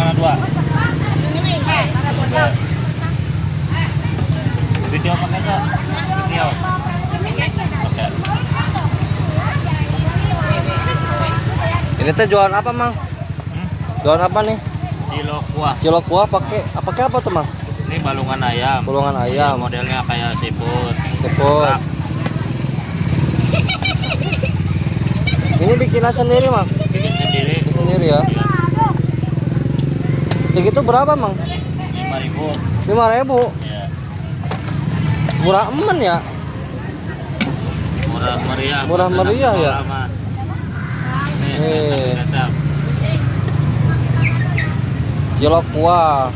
mana dua? Tiga. Video pakai nggak? Video. Oke. Ini teh jualan apa, Mang? Jualan apa nih? Cilok kuah. Cilok kuah pakai apa tuh, Mang? Ini balungan ayam. Balungan ayam. Modelnya kayak seafood. Tepung. Ini bikinan sendiri, Mang? Bikin sendiri. Bikin sendiri ya. Iya. Segitu berapa, Mang? 5.000. 5.000. Iya. Murah emen ya. Murah meriah. Murah meriah ya. Nih, satu. Cilok kuah.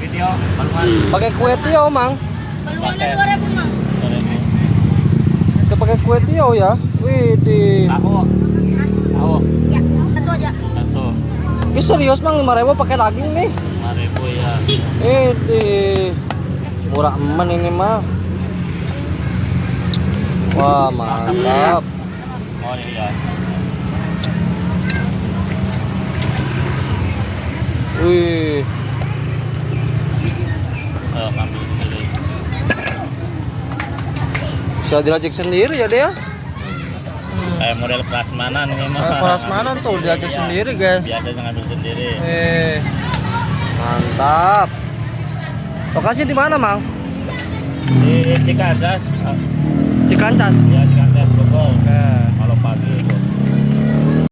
Video balungan. Pakai kue tiaw, Mang. Pakai 2.000, Mang. 2.000. Saya pakai kue tiaw ya. Wih, Tahu. Tahu. Ya, satu aja. Satu. Ih, serius, Mang, 5.000 pakai daging nih. 5.000 ya. Murah emen ini mah. Wah, mantap. Oh iya. Wih, Ambil sendiri. bisa diracik sendiri ya dia. Kayak model prasmanan ini mah. Prasmanan tuh diracik sendiri, guys. Biasanya ngambil sendiri. Mantap. Lokasi di mana, Mang? Di Cikandas. Cikancas. Ya, Cikandas Bogor. Kalau pagi itu.